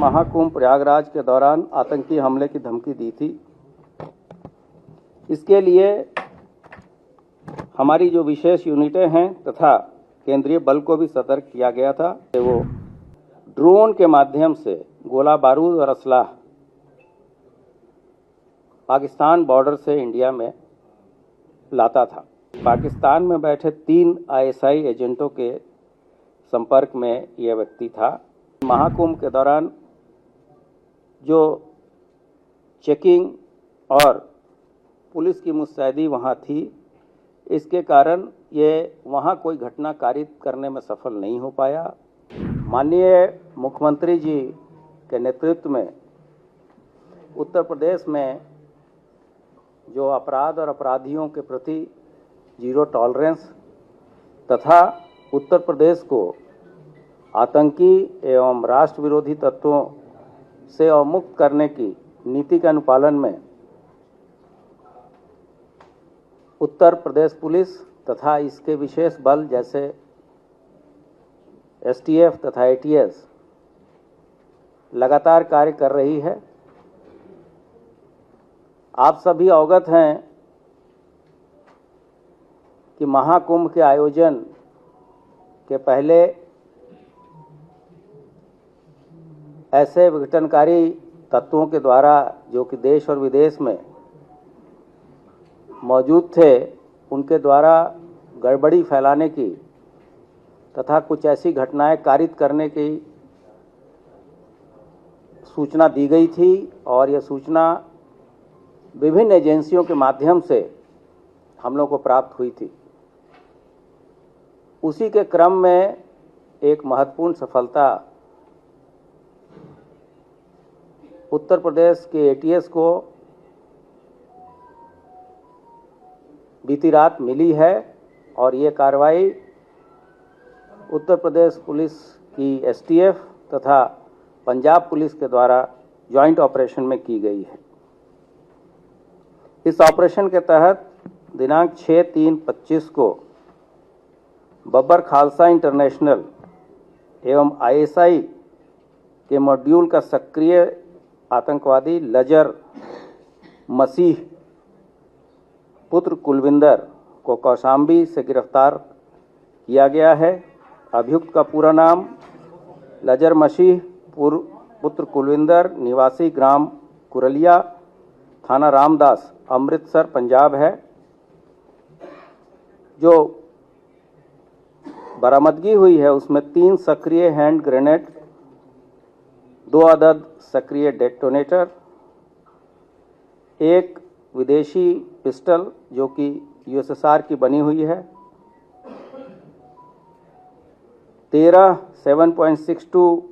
महाकुंभ प्रयागराज के दौरान आतंकी हमले की धमकी दी थी। इसके लिए हमारी जो विशेष यूनिटें हैं तथा केंद्रीय बल को भी सतर्क किया गया था। वो ड्रोन के माध्यम से गोला बारूद और असलाह पाकिस्तान बॉर्डर से इंडिया में लाता था। पाकिस्तान में बैठे 3 आईएसआई एजेंटों के संपर्क में यह व्यक्ति था। महाकुंभ के दौरान जो चेकिंग और पुलिस की मुस्तैदी वहाँ थी, इसके कारण ये वहाँ कोई घटना कारित करने में सफल नहीं हो पाया। माननीय मुख्यमंत्री जी के नेतृत्व में उत्तर प्रदेश में जो अपराध और अपराधियों के प्रति जीरो टॉलरेंस तथा उत्तर प्रदेश को आतंकी एवं राष्ट्र विरोधी तत्वों से अवमुक्त करने की नीति के अनुपालन में उत्तर प्रदेश पुलिस तथा इसके विशेष बल जैसे एसटीएफ तथा एटीएस लगातार कार्य कर रही है। आप सभी अवगत हैं कि महाकुंभ के आयोजन के पहले ऐसे विघटनकारी तत्वों के द्वारा जो कि देश और विदेश में मौजूद थे, उनके द्वारा गड़बड़ी फैलाने की तथा कुछ ऐसी घटनाएं कारित करने की सूचना दी गई थी और यह सूचना विभिन्न एजेंसियों के माध्यम से हम लोग को प्राप्त हुई थी। उसी के क्रम में एक महत्वपूर्ण सफलता उत्तर प्रदेश के एटीएस को बीती रात मिली है और ये कार्रवाई उत्तर प्रदेश पुलिस की एसटीएफ तथा पंजाब पुलिस के द्वारा जॉइंट ऑपरेशन में की गई है। इस ऑपरेशन के तहत दिनांक 6/3/25 को बब्बर खालसा इंटरनेशनल एवं आईएसआई के मॉड्यूल का सक्रिय आतंकवादी लजर मसीह पुत्र कुलविंदर को कौशाम्बी से गिरफ्तार किया गया है। अभियुक्त का पूरा नाम लजर मसीह पुत्र कुलविंदर, निवासी ग्राम कुरलिया, थाना रामदास, अमृतसर, पंजाब है। जो बरामदगी हुई है उसमें 3 सक्रिय हैंड ग्रेनेड, 2 अदद सक्रिय डेटोनेटर, 1 विदेशी पिस्टल जो कि यूएसएसआर की बनी हुई है, 13 7.62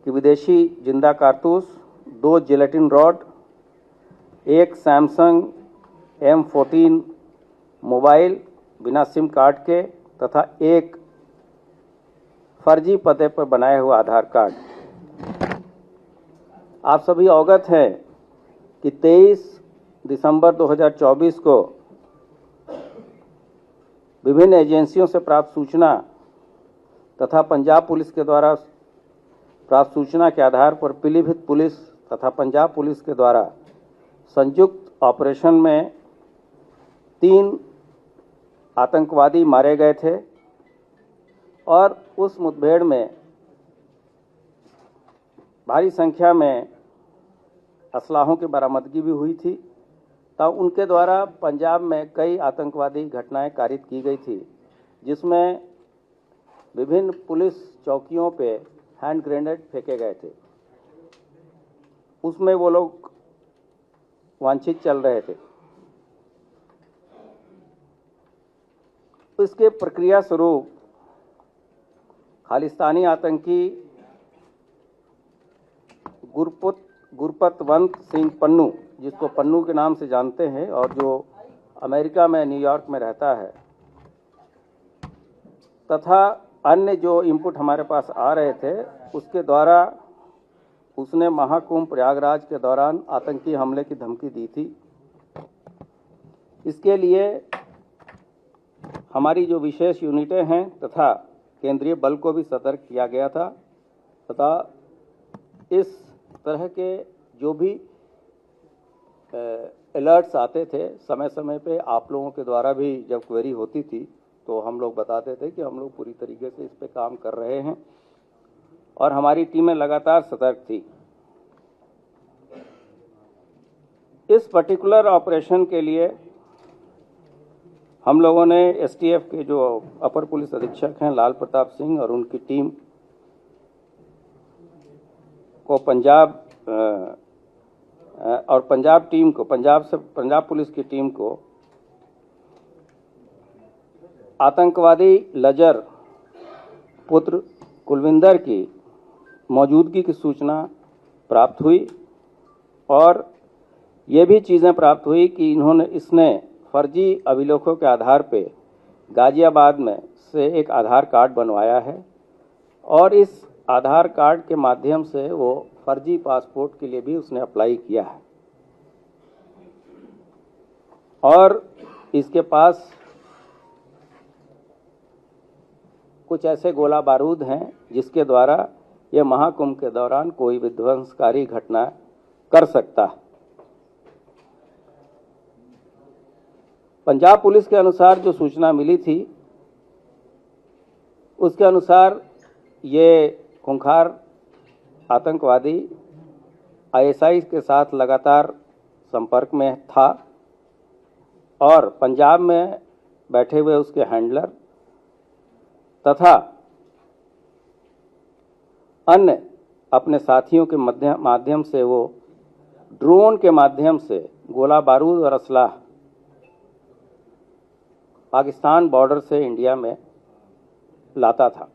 की विदेशी जिंदा कारतूस, 2 gelatin rod, 1 Samsung M14 mobile बिना सिम कार्ड के तथा 1 फर्जी पते पर बनाए हुए आधार कार्ड। आप सभी अवगत हैं कि 23 दिसंबर 2024 को विभिन्न एजेंसियों से प्राप्त सूचना तथा पंजाब पुलिस के द्वारा प्राप्त सूचना के आधार पर पीलीभीत पुलिस तथा पंजाब पुलिस के द्वारा संयुक्त ऑपरेशन में 3 आतंकवादी मारे गए थे और उस मुठभेड़ में भारी संख्या में असलाहों की बरामदगी भी हुई थी। तब उनके द्वारा पंजाब में कई आतंकवादी घटनाएं कारित की गई थी, जिसमें विभिन्न पुलिस चौकियों पे हैंड ग्रेनेड फेंके गए थे। उसमें वो लोग वांछित चल रहे थे। इसके प्रक्रिया स्वरूप खालिस्तानी आतंकी गुरपतवंत सिंह पन्नू, जिसको पन्नू के नाम से जानते हैं और जो अमेरिका में न्यूयॉर्क में रहता है, तथा अन्य जो इनपुट हमारे पास आ रहे थे, उसके द्वारा उसने महाकुंभ प्रयागराज के दौरान आतंकी हमले की धमकी दी थी। इसके लिए हमारी जो विशेष यूनिटें हैं तथा केंद्रीय बल को भी सतर्क किया गया था तथा इस तरह के जो भी अलर्ट्स आते थे समय समय पे आप लोगों के द्वारा भी जब क्वेरी होती थी तो हम लोग बताते थे कि हम लोग पूरी तरीके से इस पे काम कर रहे हैं और हमारी टीमें लगातार सतर्क थी। इस पर्टिकुलर ऑपरेशन के लिए हम लोगों ने एसटीएफ के जो अपर पुलिस अधीक्षक हैं लाल प्रताप सिंह और उनकी टीम को पंजाब पुलिस की टीम को आतंकवादी लजर पुत्र कुलविंदर की मौजूदगी की सूचना प्राप्त हुई और ये भी चीज़ें प्राप्त हुई कि इसने फर्जी अभिलेखों के आधार पे गाजियाबाद में से एक आधार कार्ड बनवाया है और इस आधार कार्ड के माध्यम से वो फर्जी पासपोर्ट के लिए भी उसने अप्लाई किया है और इसके पास कुछ ऐसे गोला बारूद हैं जिसके द्वारा ये महाकुंभ के दौरान कोई विध्वंसकारी घटना कर सकता है। पंजाब पुलिस के अनुसार जो सूचना मिली थी उसके अनुसार ये खूंखार आतंकवादी आईएसआई के साथ लगातार संपर्क में था और पंजाब में बैठे हुए उसके हैंडलर तथा अन्य अपने साथियों के माध्यम से वो ड्रोन के माध्यम से गोला बारूद और असलाह पाकिस्तान बॉर्डर से इंडिया में लाता था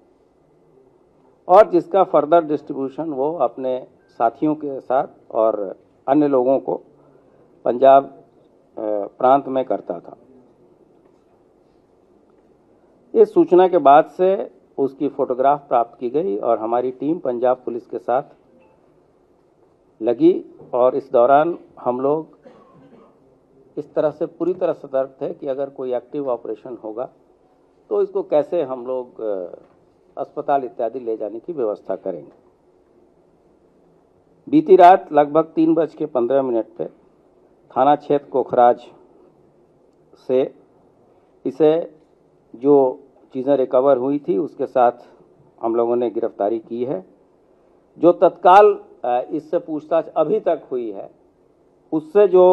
और जिसका फर्दर डिस्ट्रीब्यूशन वो अपने साथियों के साथ और अन्य लोगों को पंजाब प्रांत में करता था। इस सूचना के बाद से उसकी फोटोग्राफ प्राप्त की गई और हमारी टीम पंजाब पुलिस के साथ लगी और इस दौरान हम लोग इस तरह से पूरी तरह सतर्क थे कि अगर कोई एक्टिव ऑपरेशन होगा तो इसको कैसे हम लोग अस्पताल इत्यादि ले जाने की व्यवस्था करेंगे। बीती रात लगभग 3:15 पे थाना क्षेत्र कोखराज से इसे जो चीज़ें रिकवर हुई थी उसके साथ हम लोगों ने गिरफ्तारी की है। जो तत्काल इससे पूछताछ अभी तक हुई है उससे जो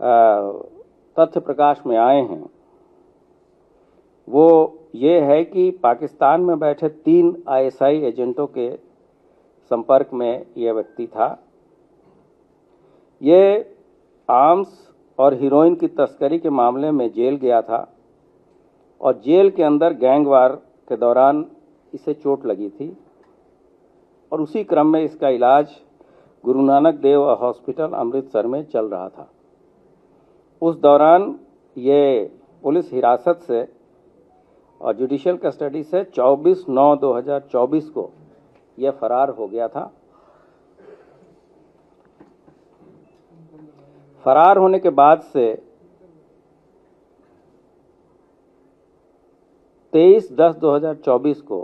तथ्य प्रकाश में आए हैं वो ये है कि पाकिस्तान में बैठे 3 आईएसआई एजेंटों के संपर्क में यह व्यक्ति था। ये आर्म्स और हीरोइन की तस्करी के मामले में जेल गया था और जेल के अंदर गैंगवार के दौरान इसे चोट लगी थी और उसी क्रम में इसका इलाज गुरु नानक देव हॉस्पिटल अमृतसर में चल रहा था। उस दौरान ये पुलिस हिरासत से और जुडिशियल कस्टडी से 24/9/2024 को यह फरार हो गया था। फरार होने के बाद से 23/10/2024 को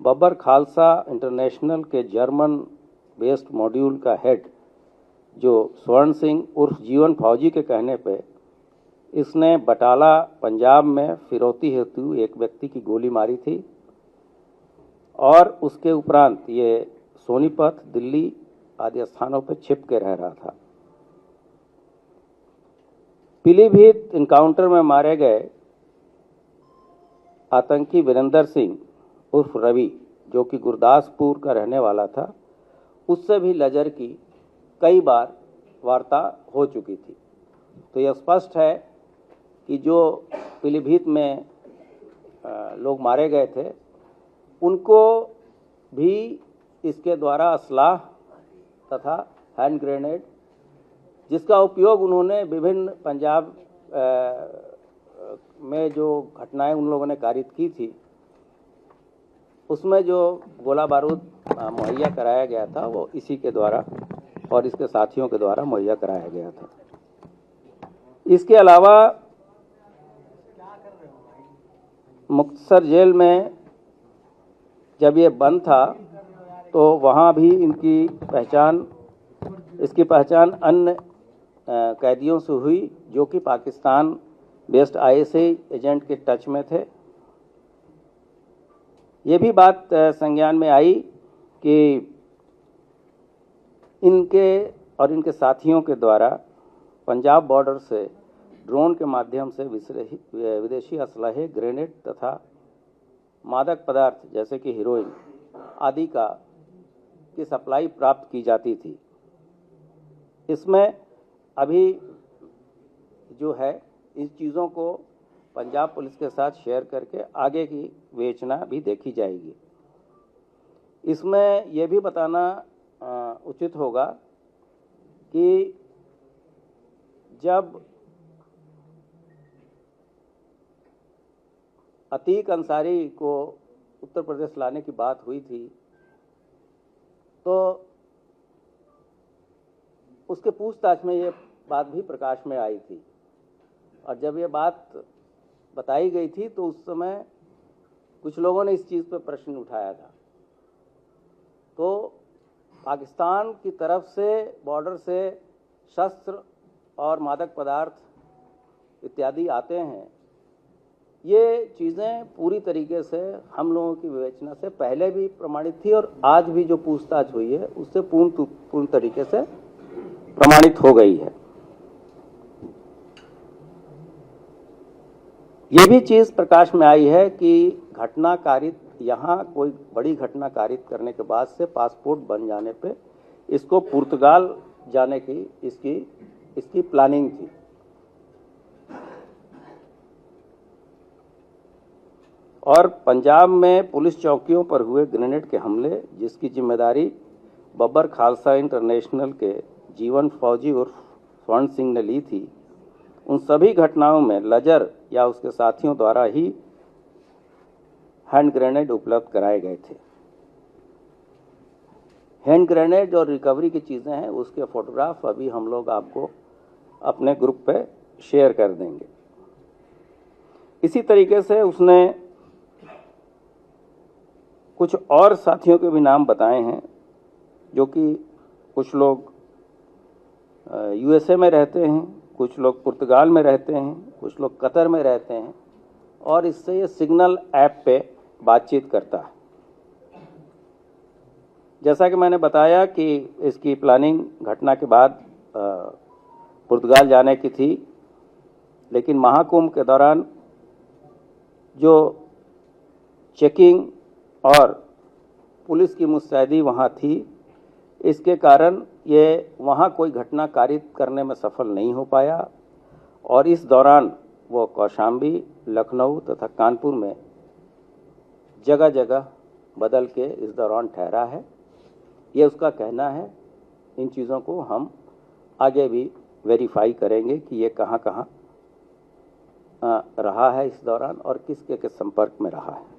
बब्बर खालसा इंटरनेशनल के जर्मन बेस्ड मॉड्यूल का हेड जो स्वर्ण सिंह उर्फ जीवन फौजी के कहने पे इसने बटाला पंजाब में फिरौती हेतु एक व्यक्ति की गोली मारी थी और उसके उपरांत ये सोनीपत दिल्ली आदि स्थानों पर छिप के रह रहा था। पीलीभीत इनकाउंटर में मारे गए आतंकी वीरेंद्र सिंह उर्फ रवि जो कि गुरदासपुर का रहने वाला था उससे भी लजर की कई बार वार्ता हो चुकी थी। तो यह स्पष्ट है कि जो पीलीभीत में लोग मारे गए थे उनको भी इसके द्वारा असलाह तथा हैंड ग्रेनेड जिसका उपयोग उन्होंने विभिन्न पंजाब में जो घटनाएं उन लोगों ने कारित की थी उसमें जो गोला बारूद मुहैया कराया गया था वो इसी के द्वारा और इसके साथियों के द्वारा मुहैया कराया गया था। इसके अलावा मुक्तसर जेल में जब ये बंद था तो वहाँ भी इसकी पहचान अन्य कैदियों से हुई जो कि पाकिस्तान बेस्ड आईएसआई एजेंट के टच में थे। ये भी बात संज्ञान में आई कि इनके और इनके साथियों के द्वारा पंजाब बॉर्डर से ड्रोन के माध्यम से विदेशी असलहे, ग्रेनेड तथा मादक पदार्थ जैसे कि हीरोइन आदि की सप्लाई प्राप्त की जाती थी। इसमें अभी जो है इन चीज़ों को पंजाब पुलिस के साथ शेयर करके आगे की विवेचना भी देखी जाएगी। इसमें यह भी बताना उचित होगा कि जब अतीक अंसारी को उत्तर प्रदेश लाने की बात हुई थी तो उसके पूछताछ में ये बात भी प्रकाश में आई थी, और जब ये बात बताई गई थी तो उस समय कुछ लोगों ने इस चीज़ पर प्रश्न उठाया था। तो पाकिस्तान की तरफ से बॉर्डर से शस्त्र और मादक पदार्थ इत्यादि आते हैं, ये चीज़ें पूरी तरीके से हम लोगों की विवेचना से पहले भी प्रमाणित थी और आज भी जो पूछताछ हुई है उससे पूर्ण तरीके से प्रमाणित हो गई है। ये भी चीज़ प्रकाश में आई है कि घटना कारित यहाँ कोई बड़ी घटना कारित करने के बाद से पासपोर्ट बन जाने पे इसको पुर्तगाल जाने की इसकी प्लानिंग थी। और पंजाब में पुलिस चौकियों पर हुए ग्रेनेड के हमले जिसकी जिम्मेदारी बब्बर खालसा इंटरनेशनल के जीवन फौजी उर्फ स्वर्ण सिंह ने ली थी, उन सभी घटनाओं में लजर या उसके साथियों द्वारा ही हैंड ग्रेनेड उपलब्ध कराए गए थे। हैंड ग्रेनेड जो रिकवरी की चीज़ें हैं उसके फोटोग्राफ अभी हम लोग आपको अपने ग्रुप पे शेयर कर देंगे। इसी तरीके से उसने कुछ और साथियों के भी नाम बताए हैं जो कि कुछ लोग यूएसए में रहते हैं, कुछ लोग पुर्तगाल में रहते हैं, कुछ लोग कतर में रहते हैं और इससे ये सिग्नल ऐप पे बातचीत करता है। जैसा कि मैंने बताया कि इसकी प्लानिंग घटना के बाद पुर्तगाल जाने की थी, लेकिन महाकुंभ के दौरान जो चेकिंग और पुलिस की मुस्तैदी वहाँ थी, इसके कारण ये वहाँ कोई घटना कारित करने में सफल नहीं हो पाया और इस दौरान वो कौशाम्बी, लखनऊ तथा कानपुर में जगह जगह बदल के इस दौरान ठहरा है। ये उसका कहना है। इन चीज़ों को हम आगे भी वेरीफाई करेंगे कि ये कहाँ कहाँ रहा है इस दौरान और किसके संपर्क में रहा है।